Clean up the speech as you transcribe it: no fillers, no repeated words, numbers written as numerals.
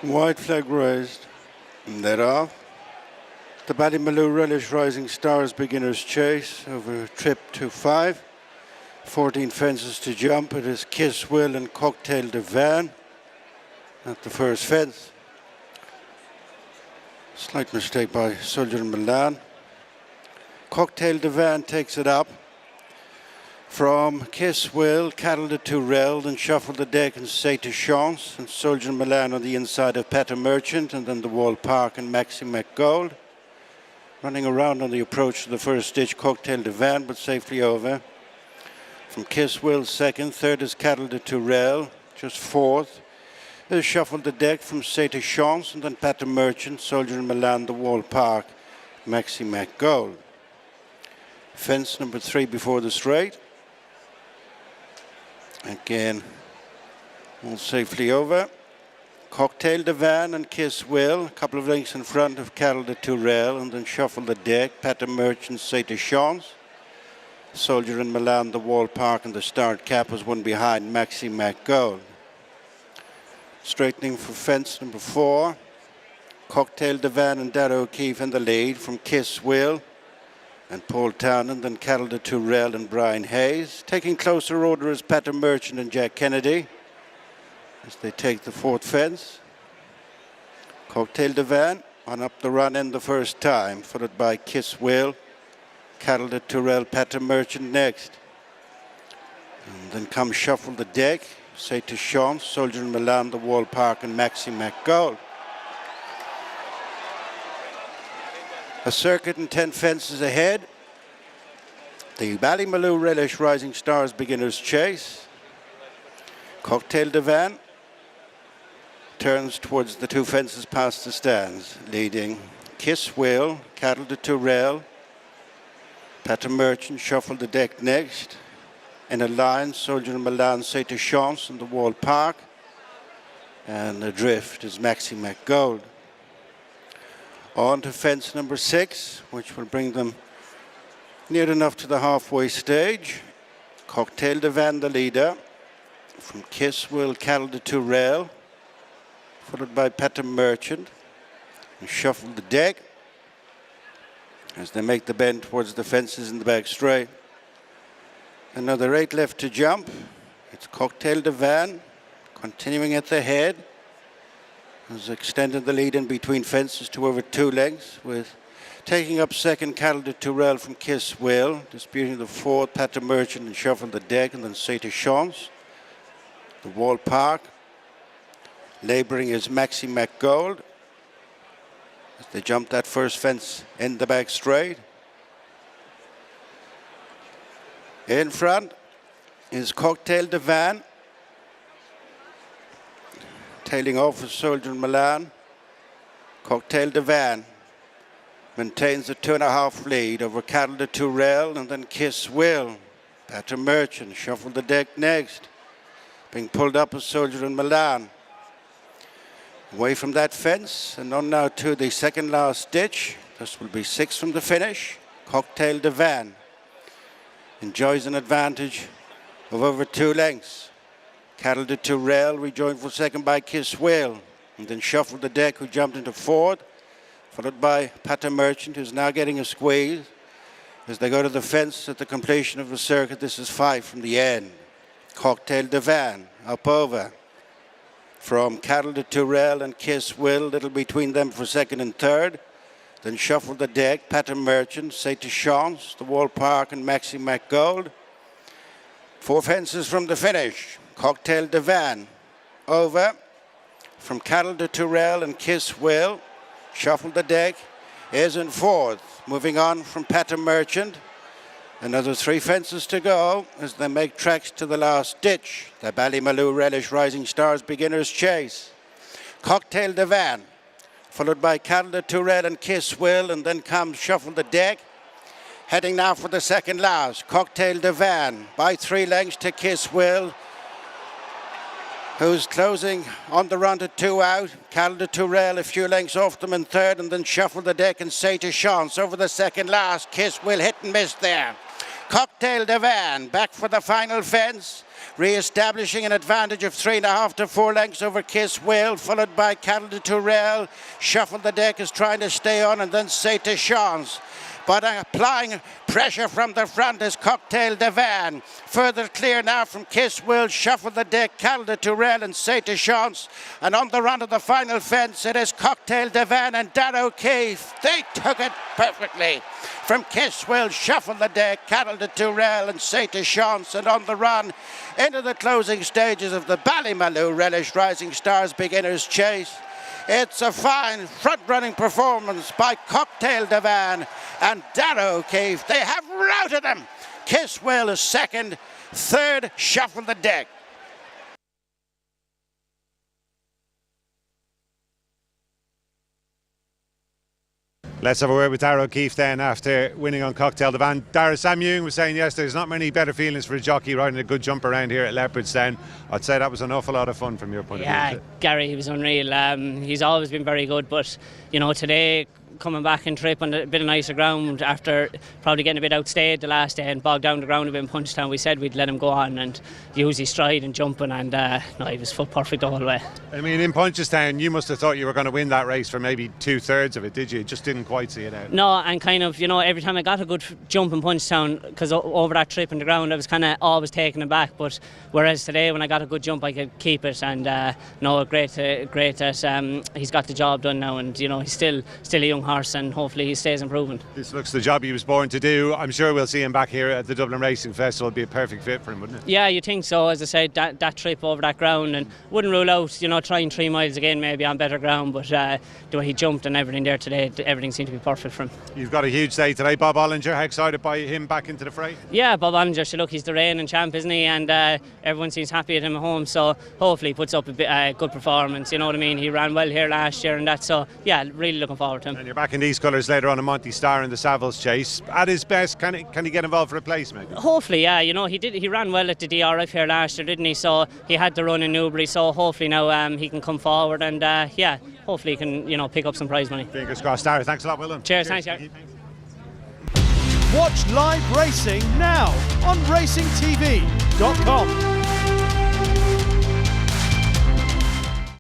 White flag raised. And that off. The Ballymaloo Relish Rising Stars Beginner's Chase over trip to 5. 14 fences to jump. It is Kiss Will and Cocktail Divan at the first fence. Slight mistake by Soldier Milan. Cocktail Divan takes it up from Kiss Will, Cattle de Tourelle, then Shuffle the Deck and Say to Chance, and Soldier Milan on the inside of Pater Merchant, and then the Wall Park and Maximac Gold. Running around on the approach to the first ditch, Cocktail Divan, but safely over. From Kiss Will, second. Third is Cattle de Tourelle, just fourth. There's Shuffle the Deck from Say to Chance, and then Pater Merchant, Soldier Milan, the Wall Park, Maximac Gold. Fence number 3 before the straight. Again, all safely over. Cocktail Divan and Kiss Will, a couple of lengths in front of Cattle de Tourelle, and then Shuffle the Deck, Pater Merchant, Say to Chance. Soldier in Milan, the Wall Park, and the start cap was one behind Maximac Gold. Straightening for fence number 4. Cocktail Divan and Darrow O'Keefe in the lead from Kiss Will and Paul Townend, then Cattle de Tourelle and Brian Hayes. Taking closer order is Pater Merchant and Jack Kennedy as they take the 4th fence. Cocktail Divan on up the run in the first time, followed by Kiss Will, Cattle de Tourelle, Pater Merchant next. And then comes Shuffle the Deck, Say to Chance, Soldier in Milan, the Wall Park and Maximac Gold. A circuit and 10 fences ahead. The Ballymaloo Relish Rising Stars Beginner's Chase. Cocktail Divan turns towards the 2 fences past the stands, leading Kiss Will, Cattle de Tourelle, Pater Merchant, Shuffle the Deck next. In a line, Soldier in Milan, Say to Chance, and the Wall Park. And adrift is Maximac Gold. On to fence number 6, which will bring them near enough to the halfway stage. Cocktail Divan, the leader, from Kiss Will, Cattle de Tourelle, followed by Pater Merchant, and Shuffle the Deck as they make the bend towards the fences in the back straight. Another 8 left to jump. It's Cocktail Divan, continuing at the head. Has extended the lead in between fences to over 2 lengths, with taking up second Cattle de Tourelle from Kiss Will, disputing the 4th Pater Merchant and Shuffle the Deck, and then Say to Chance. The Wall Park. Labouring is Maximac Gold as they jump that first fence in the back straight. In front is Cocktail Divan. Tailing off is Soldier in Milan. Cocktail Divan maintains a 2.5 lead over Cattle de Tourelle, and then Kiss Will. Pater Merchant, Shuffle the Deck next. Being pulled up is Soldier in Milan. Away from that fence and on now to the second last ditch. This will be 6 from the finish. Cocktail Divan enjoys an advantage of over 2 lengths. Cattle de Tourelle rejoined for second by Kiss Will, and then Shuffle the Deck, who jumped into 4th, followed by Pater Merchant, who's now getting a squeeze as they go to the fence at the completion of the circuit. This is 5 from the end. Cocktail Divan up over from Cattle de Tourelle and Kiss Will, little between them for second and third. Then Shuffle the Deck, Pater Merchant, Say to Chance, the Wall Park and Maximac Gold. 4 fences from the finish. Cocktail Divan over from Cattle de Tourelle and Kiss Will. Shuffle the Deck is in 4th. Moving on from Pater Merchant. Another 3 fences to go as they make tracks to the last ditch. The Ballymaloo Relish Rising Stars Beginner's Chase. Cocktail Divan, followed by Cattle de Tourelle and Kiss Will, and then comes Shuffle the Deck. Heading now for the second last. Cocktail Divan by 3 lengths to Kiss Will, who's closing on the run to 2 out. Cattle de Tourelle a few lengths off them in third, and then Shuffle the Deck and Say to Chance over the second last. Kiss Will hit and miss there. Cocktail Divan back for the final fence, re-establishing an advantage of 3.5 to 4 lengths over Kiss Will, followed by Cattle de Tourelle. Shuffle the Deck is trying to stay on, and then Say to Chance. But applying pressure from the front is Cocktail Divan. Further clear now from Kiss Will, Shuffle the Deck, Cattle de Tourelle and Say to Chance. And on the run of the final fence, it is Cocktail Divan and Dan O'Keefe. They took it perfectly. From Kiss Will, Shuffle the Deck, Cattle de Tourelle and Say to Chance. And on the run into the closing stages of the Ballymaloe Relish Rising Stars Beginners Chase. It's a fine front-running performance by Cocktail Divan and Dan O'Keefe. They have routed them. Kiss Will is second, third, Shuffle the Deck. Let's have a word with Dara O'Keefe then after winning on Cocktail Divan. Dara, Sam Ewing was saying yesterday there's not many better feelings for a jockey riding a good jump around here at Leopardstown. I'd say that was an awful lot of fun from your point of view. Yeah, Gary, he was unreal. He's always been very good, but you know, today coming back and trip on a bit of nicer ground after probably getting a bit outstayed the last day and bogged down the ground a bit in Punchestown, we said we'd let him go on and use his stride and jumping, and no, he was foot perfect all the way. I mean, in Punchestown you must have thought you were going to win that race for maybe 2/3 of it, did you? Just didn't quite see it out. No, and kind of, you know, every time I got a good jump in Punchestown, because over that trip on the ground I was kind of always taking it back, but whereas today when I got a good jump I could keep it, and no, great that he's got the job done now, and you know, he's still a young horse and hopefully he stays improving. This looks the job he was born to do. I'm sure we'll see him back here at the Dublin Racing Festival. It'll be a perfect fit for him, wouldn't it? Yeah, you think so. As I said, that trip over that ground, and wouldn't rule out, you know, trying 3 miles again maybe on better ground, but the way he jumped and everything there today, everything seemed to be perfect for him. You've got a huge day today. Bob Ollinger, how excited by him back into the fray? Yeah, Bob Ollinger, so look, he's the reigning champ, isn't he? And everyone seems happy at him at home, so hopefully he puts up a good performance, you know what I mean? He ran well here last year and that, so yeah, really looking forward to him. And you're back in these colours later on in Monty Star in the Savills chase. At his best, can he get involved for a place maybe? Hopefully, yeah, you know, he ran well at the DRF here last year, didn't he? So he had the run in Newbury, so hopefully now he can come forward and yeah, hopefully he can, you know, pick up some prize money. Fingers crossed. Dara, thanks a lot, Willem. Cheers. Thanks, Gary. Watch live racing now on racingtv.com.